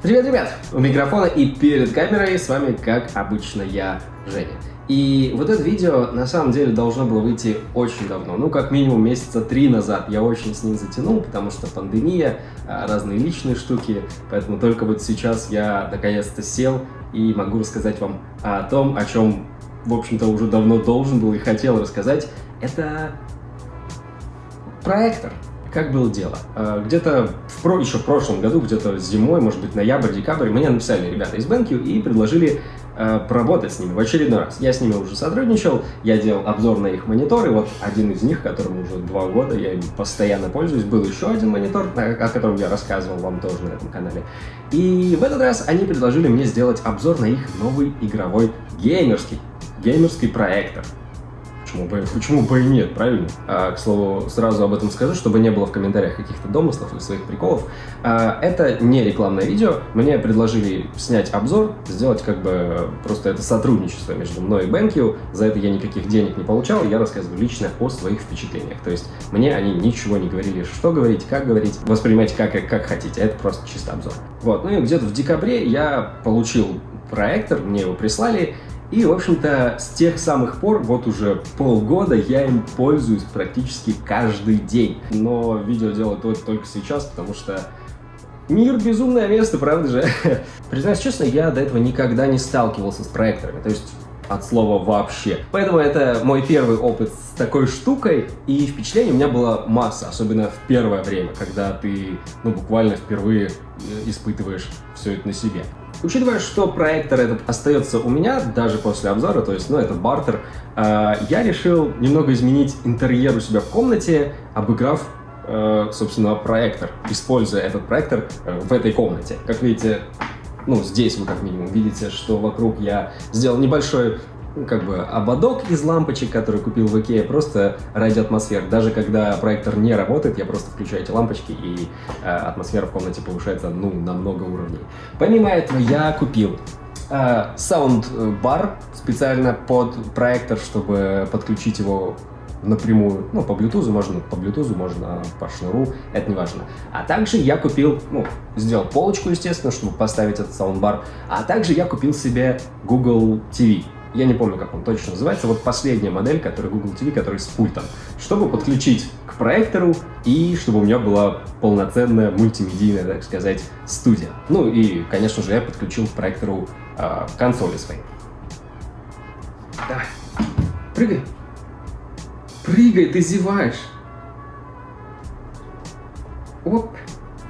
Привет, ребят! У микрофона и перед камерой с вами, как обычно, я, Женя. И вот это видео на самом деле должно было выйти очень давно, ну как минимум месяца 3 назад. Я очень с ним затянул, потому что пандемия, разные личные штуки, поэтому только вот сейчас я наконец-то сел и могу рассказать вам о том, о чем, в общем-то, уже давно должен был и хотел рассказать. Это проектор. Как было дело? Где-то еще в прошлом году, где-то зимой, может быть, ноябрь-декабрь, мне написали ребята из BenQ и предложили поработать с ними в очередной раз. Я с ними уже сотрудничал, я делал обзор на их мониторы, вот один из них, которому уже 2 года, я им постоянно пользуюсь, был еще один монитор, о котором я рассказывал вам тоже на этом канале. И в этот раз они предложили мне сделать обзор на их новый игровой геймерский проектор. Почему бы и нет, правильно? К слову, сразу об этом скажу, чтобы не было в комментариях каких-то домыслов или своих приколов. Это не рекламное видео. Мне предложили снять обзор, сделать как бы просто это сотрудничество между мной и BenQ. За это я никаких денег не получал, я рассказываю лично о своих впечатлениях. То есть мне они ничего не говорили, что говорить, как говорить. Воспринимайте как хотите, это просто чисто обзор. Вот, ну и где-то в декабре я получил проектор, мне его прислали. И, в общем-то, с тех самых пор, вот уже полгода, я им пользуюсь практически каждый день. Но видео делаю только сейчас, потому что мир — безумное место, правда же? Признаюсь честно, я до этого никогда не сталкивался с проекторами, то есть от слова вообще. Поэтому это мой первый опыт с такой штукой, и впечатлений у меня была масса, особенно в первое время, когда ты, буквально впервые испытываешь все это на себе. Учитывая, что проектор этот остается у меня даже после обзора, то есть, это бартер, я решил немного изменить интерьер у себя в комнате, обыграв, собственно, проектор, используя этот проектор в этой комнате. Как видите, здесь вы как минимум видите, что вокруг я сделал небольшой ободок из лампочек, который купил в Икее, просто ради атмосферы. Даже когда проектор не работает, я просто включаю эти лампочки, и атмосфера в комнате повышается, на много уровней. Помимо этого, я купил саундбар специально под проектор, чтобы подключить его напрямую, по Bluetooth, можно по шнуру, это не важно. А также я купил, сделал полочку, естественно, чтобы поставить этот саундбар, а также я купил себе Google TV. Я не помню, как он точно называется, вот последняя модель, которая Google TV, который с пультом, чтобы подключить к проектору и чтобы у меня была полноценная мультимедийная, так сказать, студия. И, конечно же, я подключил к проектору консоли своей. Давай, прыгай! Прыгай, ты зеваешь! Оп!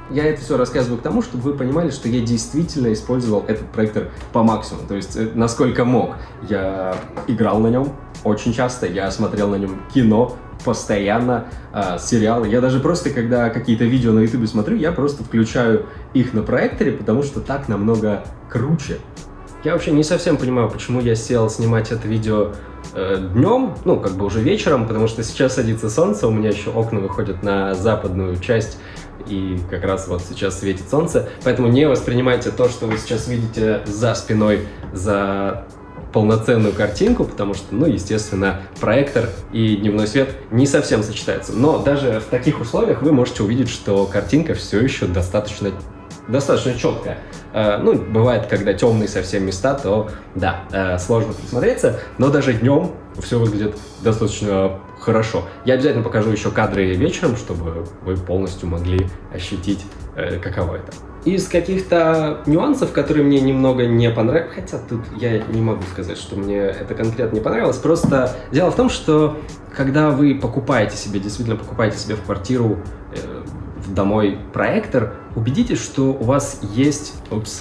Я это все рассказываю к тому, чтобы вы понимали, что я действительно использовал этот проектор по максимуму. То есть, насколько мог. Я играл на нем очень часто, я смотрел на нем кино постоянно, сериалы. Я даже просто, когда какие-то видео на YouTube смотрю, я просто включаю их на проекторе, потому что так намного круче. Я вообще не совсем понимаю, почему я сел снимать это видео днем, уже вечером, потому что сейчас садится солнце, у меня еще окна выходят на западную часть, и как раз вот сейчас светит солнце, поэтому не воспринимайте то, что вы сейчас видите за спиной, за полноценную картинку, потому что, естественно, проектор и дневной свет не совсем сочетаются. Но даже в таких условиях вы можете увидеть, что картинка все еще достаточно четкая. Бывает, когда темные совсем места, то да, сложно присмотреться, но даже днем все выглядит достаточно хорошо. Я обязательно покажу еще кадры вечером, чтобы вы полностью могли ощутить, каково это. Из каких-то нюансов, которые мне немного не понравились, хотя тут я не могу сказать, что мне это конкретно не понравилось, просто дело в том, что когда вы действительно покупаете себе в квартиру, домой проектор, убедитесь, что у вас есть...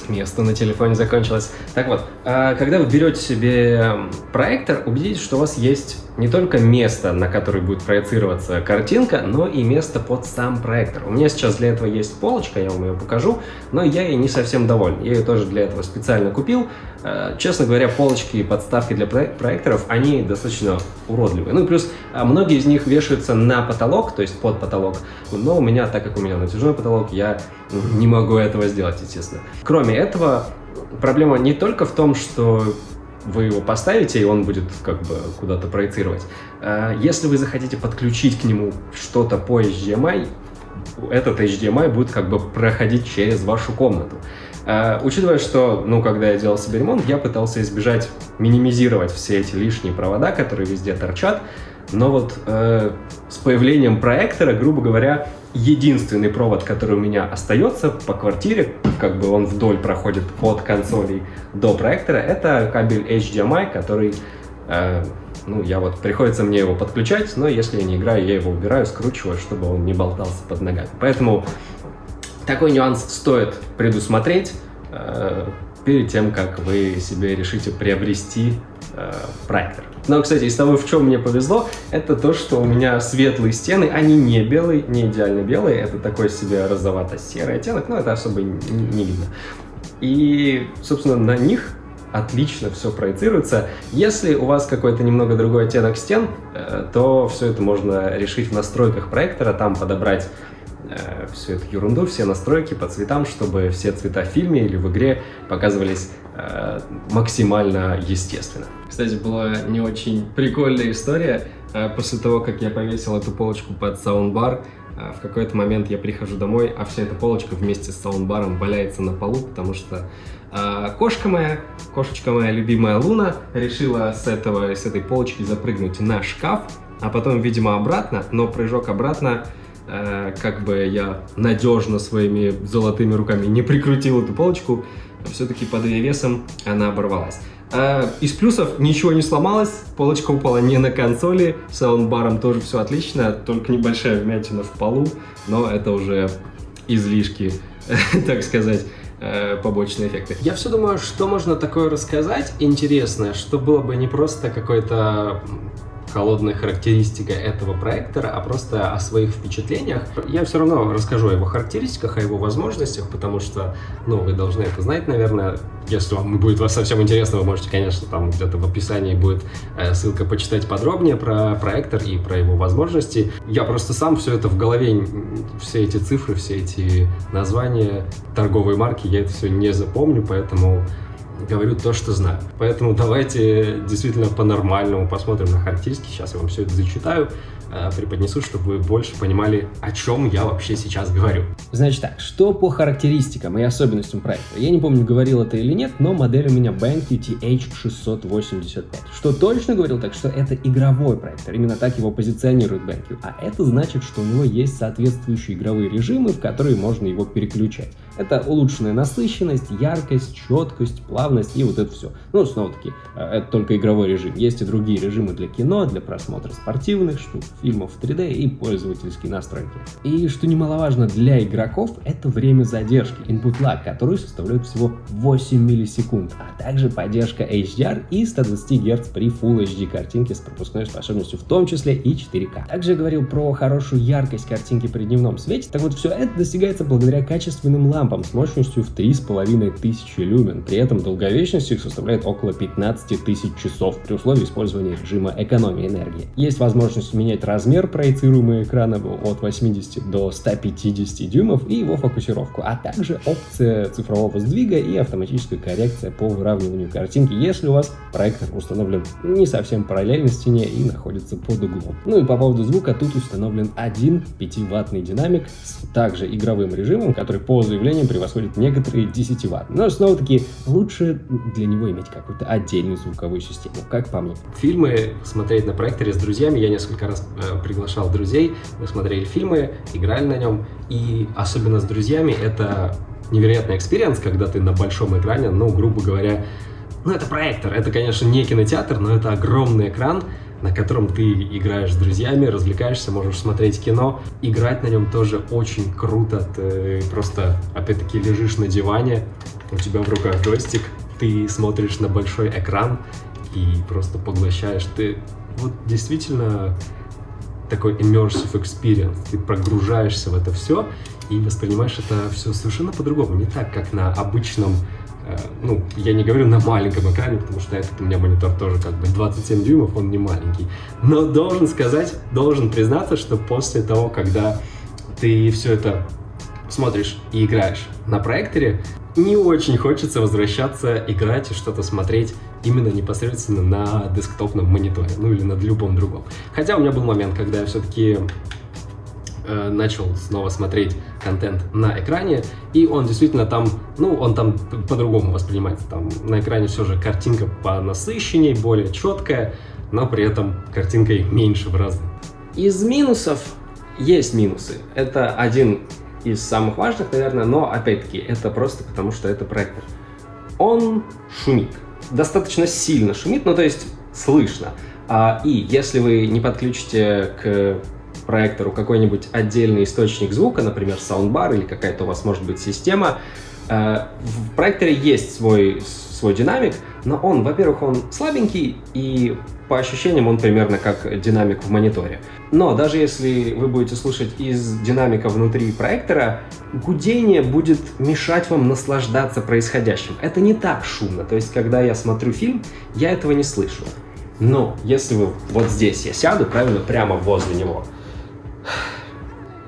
место на телефоне закончилось. Так вот, когда вы берете себе проектор, убедитесь, что у вас есть не только место, на которое будет проецироваться картинка, но и место под сам проектор. У меня сейчас для этого есть полочка, я вам ее покажу, но я ей не совсем доволен. Я ее тоже для этого специально купил. Честно говоря, полочки и подставки для проекторов, они достаточно уродливые. Плюс многие из них вешаются на потолок, то есть под потолок, но у меня, так как у меня натяжной потолок, я не могу этого сделать, естественно. Кроме этого, проблема не только в том, что вы его поставите, и он будет куда-то проецировать. Если вы захотите подключить к нему что-то по HDMI, этот HDMI будет проходить через вашу комнату. Учитывая, что, когда я делал себе ремонт, я пытался минимизировать все эти лишние провода, которые везде торчат, но вот с появлением проектора, грубо говоря, единственный провод, который у меня остается по квартире, как бы он вдоль проходит от консолей до проектора, это кабель HDMI, который, приходится мне его подключать, но если я не играю, я его убираю, скручиваю, чтобы он не болтался под ногами. Поэтому такой нюанс стоит предусмотреть перед тем, как вы себе решите приобрести проектор. Но, кстати, из того, в чем мне повезло, это то, что у меня светлые стены, они не белые, не идеально белые, это такой себе розовато-серый оттенок, но это особо не видно. И, собственно, на них отлично все проецируется. Если у вас какой-то немного другой оттенок стен, то все это можно решить в настройках проектора, там подобрать всю эту ерунду, все настройки по цветам, чтобы все цвета в фильме или в игре показывались максимально естественно. Кстати, была не очень прикольная история. После того, как я повесил эту полочку под саундбар, в какой-то момент я прихожу домой, а вся эта полочка вместе с саундбаром валяется на полу, потому что кошечка моя любимая Луна, решила с этой полочки запрыгнуть на шкаф, а потом, видимо, обратно, но прыжок обратно, как бы я надежно своими золотыми руками не прикрутил эту полочку, все-таки под ее весом она оборвалась. Из плюсов ничего не сломалось, полочка упала не на консоли, с саундбаром тоже все отлично, только небольшая вмятина в полу, но это уже излишки, так сказать, побочные эффекты. Я все думаю, что можно такое рассказать интересное, что было бы не просто какой-то холодная характеристика этого проектора, а просто о своих впечатлениях. Я все равно расскажу о его характеристиках, о его возможностях, потому что, вы должны это знать, наверное. Если вам будет совсем интересно, вы можете, конечно, там где-то в описании будет ссылка почитать подробнее про проектор и про его возможности. Я просто сам все это в голове, все эти цифры, все эти названия, торговые марки, я это все не запомню, поэтому говорю то, что знаю. Поэтому давайте действительно по-нормальному посмотрим на характеристики. Сейчас я вам все это зачитаю, преподнесу, чтобы вы больше понимали, о чем я вообще сейчас говорю. Значит так, что по характеристикам и особенностям проекта? Я не помню, говорил это или нет, но модель у меня BenQ TH685. Что точно говорил, так что это игровой проектор. Именно так его позиционирует BenQ. А это значит, что у него есть соответствующие игровые режимы, в которые можно его переключать. Это улучшенная насыщенность, яркость, четкость, плавность и вот это все. Снова-таки, это только игровой режим. Есть и другие режимы для кино, для просмотра спортивных штук, фильмов в 3D и пользовательские настройки. И что немаловажно для игроков, это время задержки, input lag, который составляет всего 8 миллисекунд, а также поддержка HDR и 120 Гц при Full HD картинке с пропускной способностью, в том числе и 4К. Также я говорил про хорошую яркость картинки при дневном свете, так вот все это достигается благодаря качественным лампам с мощностью в 3500 люмен, при этом долговечность их составляет около 15 тысяч часов при условии использования режима экономии энергии. Есть возможность менять размер проецируемого экрана от 80 до 150 дюймов и его фокусировку, а также опция цифрового сдвига и автоматическая коррекция по выравниванию картинки, если у вас проектор установлен не совсем параллельно стене и находится под углом. И по поводу звука, тут установлен один 5-ваттный динамик с также игровым режимом, который по заявлениям превосходит некоторые 10 Вт. Но снова-таки лучше для него иметь какую-то отдельную звуковую систему, как по мне. Фильмы смотреть на проекторе с друзьями, я несколько раз приглашал друзей, мы смотрели фильмы, играли на нем, и особенно с друзьями это невероятный экспириенс, когда ты на большом экране, грубо говоря, это проектор, это, конечно, не кинотеатр, но это огромный экран, на котором ты играешь с друзьями, развлекаешься, можешь смотреть кино. Играть на нем тоже очень круто. Ты просто, опять-таки, лежишь на диване, у тебя в руках джойстик, ты смотришь на большой экран и просто поглощаешь. Ты действительно такой immersive experience. Ты прогружаешься в это все и воспринимаешь это все совершенно по-другому. Не так, как на обычном, я не говорю на маленьком экране, потому что этот у меня монитор тоже 27 дюймов, он не маленький. Но должен признаться, что после того, когда ты все это смотришь и играешь на проекторе, не очень хочется возвращаться, играть и что-то смотреть именно непосредственно на десктопном мониторе, или над любом другом. Хотя у меня был момент, когда я все-таки начал снова смотреть контент на экране, и он действительно там, он там по-другому воспринимается. Там на экране все же картинка понасыщенней, более четкая, но при этом картинкой меньше в разы. Из минусов есть минусы. Это один из самых важных, наверное, но, опять-таки, это просто потому, что это проектор. Он шумит. Достаточно сильно шумит, то есть слышно. И если вы не подключите к проектору какой-нибудь отдельный источник звука, например, саундбар или какая-то у вас может быть система, в проекторе есть свой динамик, но он, во-первых, он слабенький, и по ощущениям он примерно как динамик в мониторе. Но даже если вы будете слушать из динамика внутри проектора, гудение будет мешать вам наслаждаться происходящим. Это не так шумно, то есть когда я смотрю фильм, я этого не слышу. Но если вы вот здесь я сяду, правильно, прямо возле него,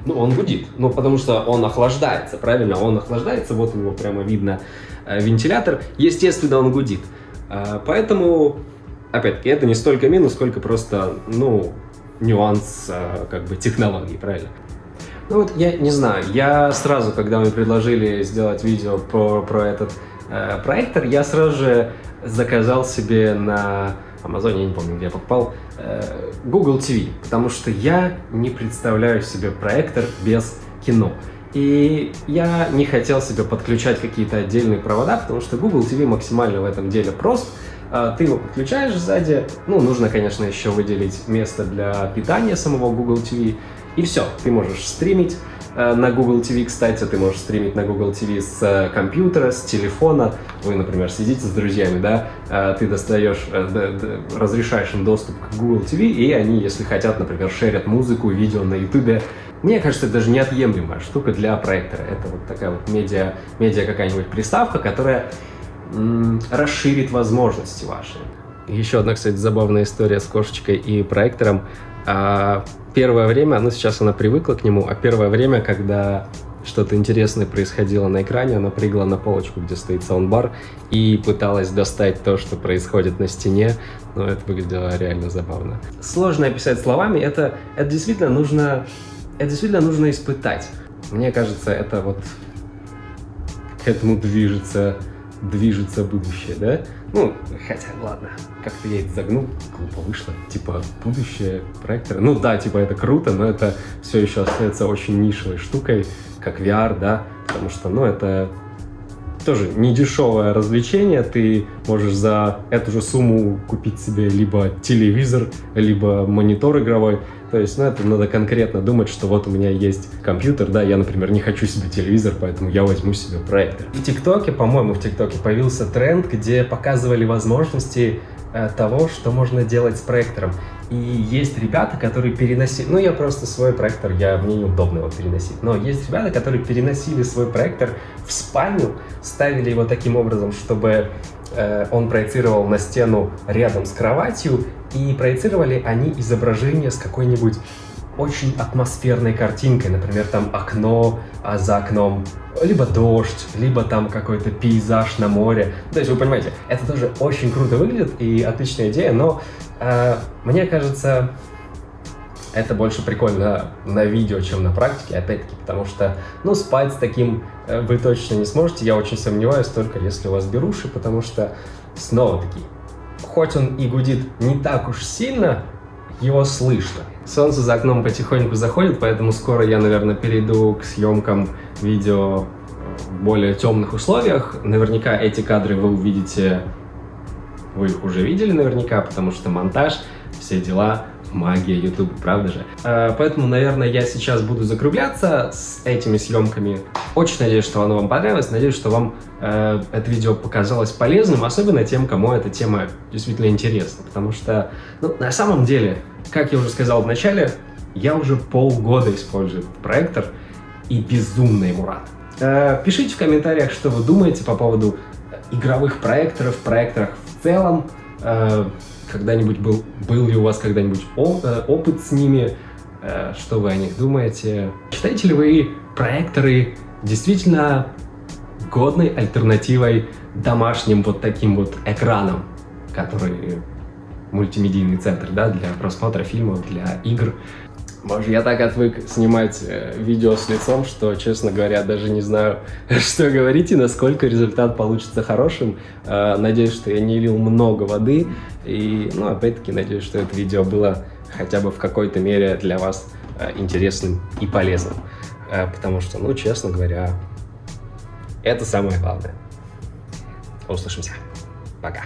он гудит, потому что он охлаждается, правильно, он охлаждается, вот у него прямо видно вентилятор, естественно, он гудит. Поэтому, опять-таки, это не столько минус, сколько просто, нюанс технологий, правильно? Я не знаю, я сразу, когда мне предложили сделать видео про этот проектор, я сразу же заказал себе на Амазоне, я не помню, где я покупал, Google TV, потому что я не представляю себе проектор без кино. И я не хотел себе подключать какие-то отдельные провода, потому что Google TV максимально в этом деле прост. Ты его подключаешь сзади, нужно, конечно, еще выделить место для питания самого Google TV, и все, ты можешь стримить на Google TV, кстати, ты можешь стримить на Google TV с компьютера, с телефона. Вы, например, сидите с друзьями, да, ты достаешь, разрешаешь им доступ к Google TV, и они, если хотят, например, шерят музыку, видео на YouTube. Мне кажется, это даже неотъемлемая штука для проектора. Это вот такая вот медиа какая-нибудь приставка, которая расширит возможности ваши. Еще одна, кстати, забавная история с кошечкой и проектором. Первое время, сейчас она привыкла к нему, а первое время, когда что-то интересное происходило на экране, она прыгала на полочку, где стоит саундбар, и пыталась достать то, что происходит на стене, но это выглядело реально забавно. Сложно описать словами, это действительно нужно испытать. Мне кажется, это вот к этому движется будущее, да? Хотя, ладно, как-то я это загнул, глупо вышло. Будущее проектора. Это круто, но это все еще остается очень нишевой штукой, как VR, да? Потому что, это тоже недешевое развлечение. Ты можешь за эту же сумму купить себе либо телевизор, либо монитор игровой. То есть, это надо конкретно думать, что вот у меня есть компьютер, да, я, например, не хочу себе телевизор, поэтому я возьму себе проектор. В ТикТоке появился тренд, где показывали возможности того, что можно делать с проектором. И есть ребята, которые переносили... я просто свой проектор, мне неудобно его переносить. Но есть ребята, которые переносили свой проектор в спальню, ставили его таким образом, чтобы он проецировал на стену рядом с кроватью, и проецировали они изображение с какой-нибудь очень атмосферной картинкой. Например, там окно, а за окном либо дождь, либо там какой-то пейзаж на море. То есть, вы понимаете, это тоже очень круто выглядит и отличная идея, но мне кажется, это больше прикольно на видео, чем на практике, опять-таки, потому что, спать с таким вы точно не сможете, я очень сомневаюсь, только если у вас беруши, потому что, снова-таки, хоть он и гудит не так уж сильно, его слышно. Солнце за окном потихоньку заходит, поэтому скоро я, наверное, перейду к съемкам видео в более темных условиях. Наверняка эти кадры вы увидите, вы их уже видели наверняка, потому что монтаж, все дела, магия YouTube, правда же? Поэтому, наверное, я сейчас буду закругляться с этими съемками. Очень надеюсь, что оно вам понравилось, надеюсь, что вам это видео показалось полезным, особенно тем, кому эта тема действительно интересна, потому что, на самом деле, как я уже сказал в начале, я уже полгода использую этот проектор и безумно ему рад. Пишите в комментариях, что вы думаете по поводу игровых проекторов в целом. Когда-нибудь был ли у вас когда-нибудь опыт с ними? Что вы о них думаете? Считаете ли вы проекторы действительно годной альтернативой домашним вот таким вот экранам, которые мультимедийный центр, да, для просмотра фильмов, для игр? Боже, я так отвык снимать видео с лицом, что, честно говоря, даже не знаю, что говорить и насколько результат получится хорошим. Надеюсь, что я не лил много воды. И, опять-таки, надеюсь, что это видео было хотя бы в какой-то мере для вас интересным и полезным. Потому что, честно говоря, это самое главное. Услышимся. Пока.